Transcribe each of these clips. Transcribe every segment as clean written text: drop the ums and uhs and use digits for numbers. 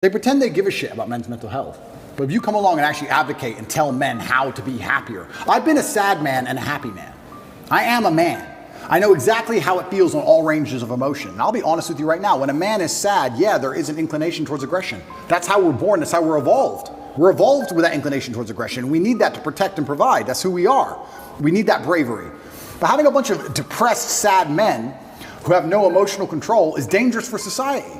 They pretend they give a shit about men's mental health. But if you come along and actually advocate and tell men how to be happier. I've been a sad man and a happy man. I am a man. I know exactly how it feels on all ranges of emotion. And I'll be honest with you right now, when a man is sad, yeah, there is an inclination towards aggression. That's how we're born, that's how we're evolved. We're evolved with that inclination towards aggression. We need that to protect and provide. That's who we are. We need that bravery. But having a bunch of depressed, sad men who have no emotional control is dangerous for society.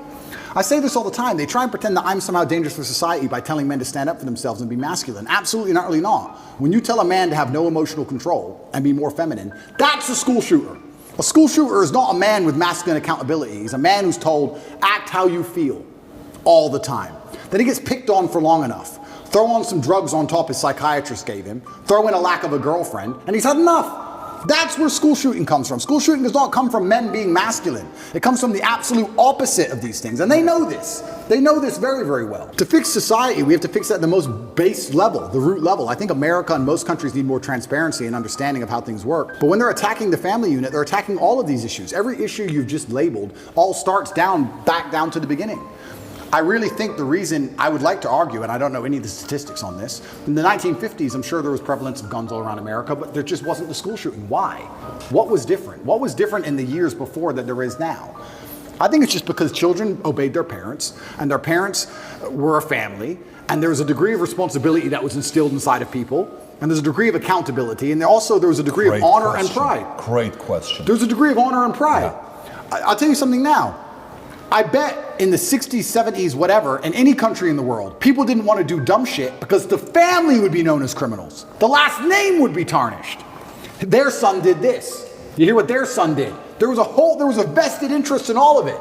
I say this all the time. They try and pretend that I'm somehow dangerous for society by telling men to stand up for themselves and be masculine. Absolutely not, really not. When you tell a man to have no emotional control and be more feminine, that's a school shooter. A school shooter is not a man with masculine accountability. He's a man who's told, act how you feel all the time. Then he gets picked on for long enough. Throw on some drugs on top his psychiatrist gave him. Throw in a lack of a girlfriend, and he's had enough. That's where school shooting comes from. School shooting does not come from men being masculine. It comes from the absolute opposite of these things. And they know this. They know this very, very well. To fix society, we have to fix it at the most base level, the root level. I think America and most countries need more transparency and understanding of how things work. But when they're attacking the family unit, they're attacking all of these issues. Every issue you've just labeled all starts back down to the beginning. I really think the reason I would like to argue, and I don't know any of the statistics on this, in the 1950s, I'm sure there was prevalence of guns all around America, but there just wasn't the school shooting. Why? What was different? What was different in the years before that there is now? I think it's just because children obeyed their parents, and their parents were a family, and there was a degree of responsibility that was instilled inside of people, and there's a degree of accountability, and also there was a degree of honor and pride. Great question. There's a degree of honor and pride. Yeah. I'll tell you something now. I bet in the 60s, 70s, whatever, in any country in the world, people didn't want to do dumb shit because the family would be known as criminals. The last name would be tarnished. Their son did this. You hear what their son did? There was a vested interest in all of it.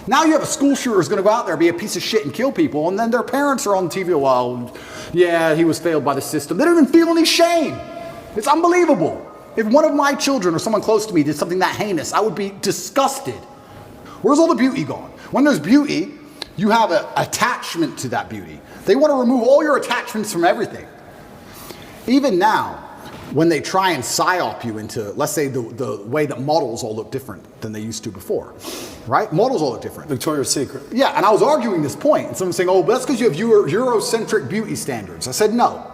Now you have a school shooter who's going to go out there, be a piece of shit and kill people, and then their parents are on TV, well, yeah, he was failed by the system. They don't even feel any shame. It's unbelievable. If one of my children or someone close to me did something that heinous, I would be disgusted. Where's all the beauty gone? When there's beauty, you have an attachment to that beauty. They want to remove all your attachments from everything. Even now, when they try and psyop you into, let's say, the way that models all look different than they used to before, right? Models all look different. Victoria's Secret. Yeah, and I was arguing this point, and someone's saying, oh, but that's because you have Eurocentric beauty standards. I said, no.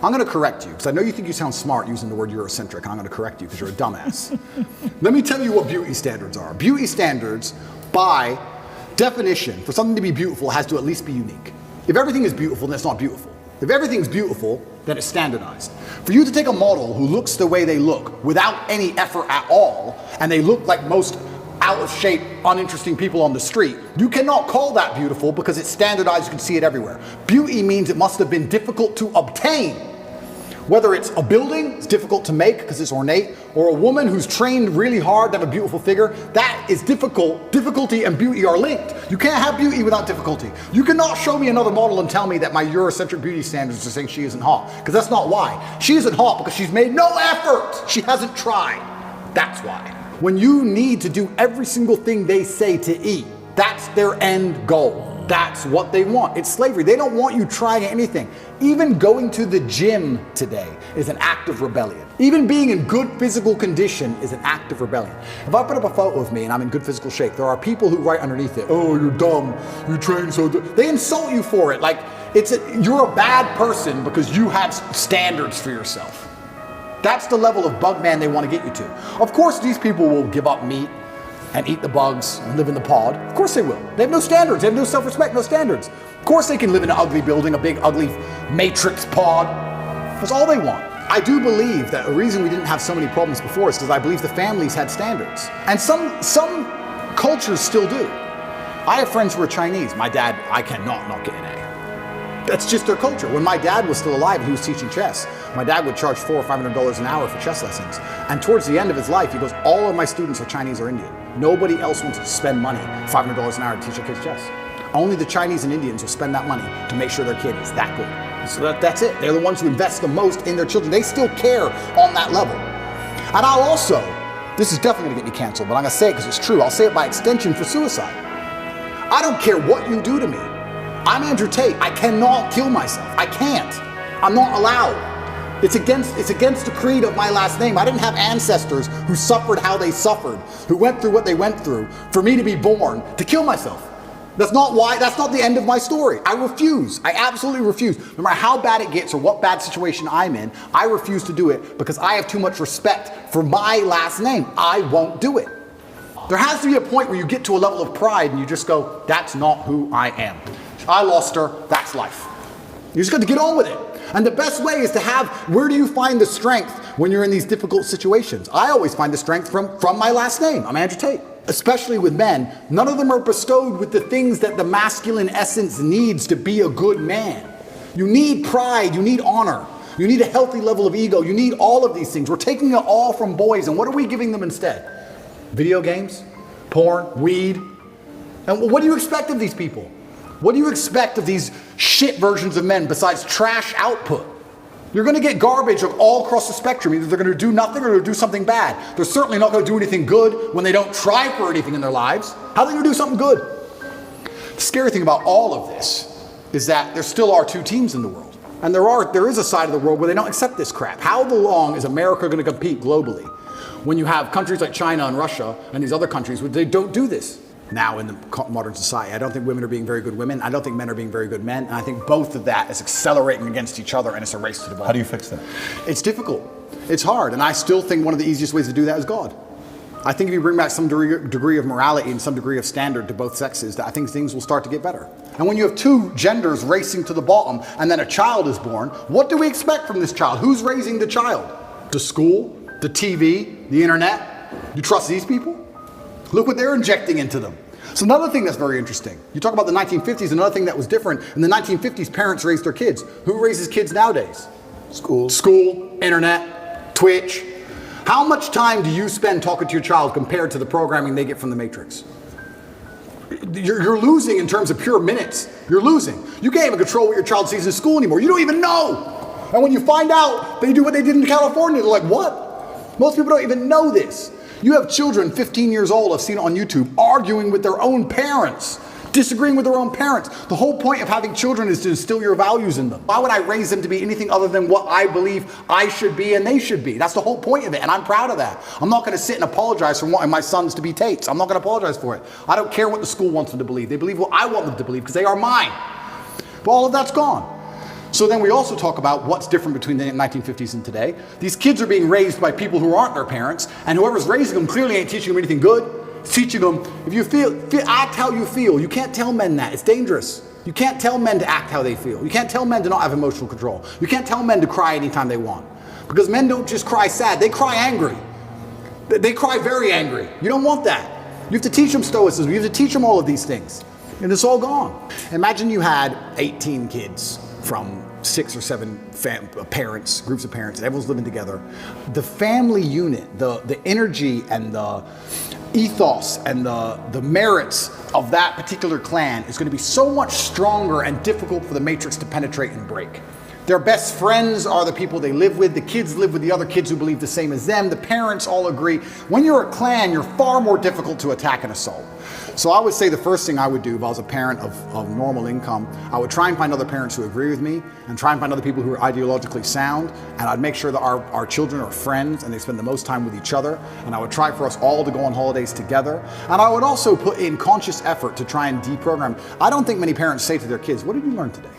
I'm going to correct you, because I know you think you sound smart using the word Eurocentric, and I'm going to correct you because you're a dumbass. Let me tell you what beauty standards are. Beauty standards, by definition, for something to be beautiful, has to at least be unique. If everything is beautiful, then it's not beautiful. If everything's beautiful, then it's standardized. For you to take a model who looks the way they look without any effort at all, and they look like most out of shape, uninteresting people on the street, you cannot call that beautiful because it's standardized, you can see it everywhere. Beauty means it must have been difficult to obtain. Whether it's a building, it's difficult to make because it's ornate, or a woman who's trained really hard to have a beautiful figure, that is difficult. Difficulty and beauty are linked. You can't have beauty without difficulty. You cannot show me another model and tell me that my Eurocentric beauty standards are saying she isn't hot, because that's not why. She isn't hot because she's made no effort. She hasn't tried. That's why. When you need to do every single thing they say to eat, that's their end goal. That's what they want. It's slavery. They don't want you trying anything. Even going to the gym today is an act of rebellion. Even being in good physical condition is an act of rebellion. If I put up a photo of me and I'm in good physical shape, there are people who write underneath it, oh, you're dumb, you train so dumb. They insult you for it. Like, you're a bad person because you have standards for yourself. That's the level of bug man they want to get you to. Of course, these people will give up meat and eat the bugs and live in the pod. Of course they will. They have no standards. They have no self-respect, no standards. Of course they can live in an ugly building, a big ugly matrix pod. That's all they want. I do believe that the reason we didn't have so many problems before is because I believe the families had standards. And some cultures still do. I have friends who are Chinese. My dad, I cannot not get an A. That's just their culture. When my dad was still alive and he was teaching chess, my dad would charge $400 or $500 an hour for chess lessons. And towards the end of his life, he goes, all of my students are Chinese or Indian. Nobody else wants to spend money, $500 an hour to teach their kids chess. Only the Chinese and Indians will spend that money to make sure their kid is that good. So that's it. They're the ones who invest the most in their children. They still care on that level. And I'll also, this is definitely gonna get me canceled, but I'm gonna say it because it's true. I'll say it by extension for suicide. I don't care what you do to me. I'm Andrew Tate. I cannot kill myself. I can't. I'm not allowed. It's against the creed of my last name. I didn't have ancestors who suffered how they suffered, who went through what they went through, for me to be born to kill myself. That's not the end of my story. I refuse. I absolutely refuse. No matter how bad it gets or what bad situation I'm in, I refuse to do it because I have too much respect for my last name. I won't do it. There has to be a point where you get to a level of pride and you just go, that's not who I am. I lost her, that's life. You just got to get on with it. And the best way is to where do you find the strength when you're in these difficult situations? I always find the strength from my last name. I'm Andrew Tate. Especially with men, none of them are bestowed with the things that the masculine essence needs to be a good man. You need pride, you need honor, you need a healthy level of ego, you need all of these things. We're taking it all from boys, and what are we giving them instead? Video games, porn, weed. And what do you expect of these people? What do you expect of these shit versions of men besides trash output? You're going to get garbage all across the spectrum. Either they're going to do nothing or they're going to do something bad. They're certainly not going to do anything good when they don't try for anything in their lives. How are they going to do something good? The scary thing about all of this is that there still are two teams in the world. And there is a side of the world where they don't accept this crap. How long is America going to compete globally when you have countries like China and Russia and these other countries where they don't do this? Now in the modern society, I don't think women are being very good women. I don't think men are being very good men. And I think both of that is accelerating against each other, and it's a race to the bottom. How do you fix that? It's difficult. It's hard. And I still think one of the easiest ways to do that is God. I think if you bring back some degree of morality and some degree of standard to both sexes, I think things will start to get better. And when you have two genders racing to the bottom and then a child is born, what do we expect from this child? Who's raising the child? The school, the TV, the internet? You trust these people? Look what they're injecting into them. So another thing that's very interesting, you talk about the 1950s, another thing that was different. In the 1950s, parents raised their kids. Who raises kids nowadays? School, Internet, Twitch. How much time do you spend talking to your child compared to the programming they get from the Matrix? You're losing in terms of pure minutes. You're losing. You can't even control what your child sees in school anymore. You don't even know. And when you find out they do what they did in California, they're like, what? Most people don't even know this. You have children 15 years old, I've seen it on YouTube, arguing with their own parents, disagreeing with their own parents. The whole point of having children is to instill your values in them. Why would I raise them to be anything other than what I believe I should be and they should be? That's the whole point of it, and I'm proud of that. I'm not going to sit and apologize for wanting my sons to be Tates. I'm not going to apologize for it. I don't care what the school wants them to believe. They believe what I want them to believe because they are mine. But all of that's gone. So then we also talk about what's different between the 1950s and today. These kids are being raised by people who aren't their parents, and whoever's raising them clearly ain't teaching them anything good. It's teaching them, if you feel, act how you feel. You can't tell men that. It's dangerous. You can't tell men to act how they feel. You can't tell men to not have emotional control. You can't tell men to cry anytime they want. Because men don't just cry sad, they cry angry. They cry very angry. You don't want that. You have to teach them stoicism. You have to teach them all of these things. And it's all gone. Imagine you had 18 kids from 6 or 7 parents, groups of parents, and everyone's living together. The family unit, the energy and the ethos and the merits of that particular clan is going to be so much stronger and difficult for the Matrix to penetrate and break. Their best friends are the people they live with. The kids live with the other kids who believe the same as them. The parents all agree. When you're a clan, you're far more difficult to attack and assault. So I would say the first thing I would do if I was a parent of normal income, I would try and find other parents who agree with me and try and find other people who are ideologically sound, and I'd make sure that our children are friends and they spend the most time with each other, and I would try for us all to go on holidays together, and I would also put in conscious effort to try and deprogram. I don't think many parents say to their kids, what did you learn today?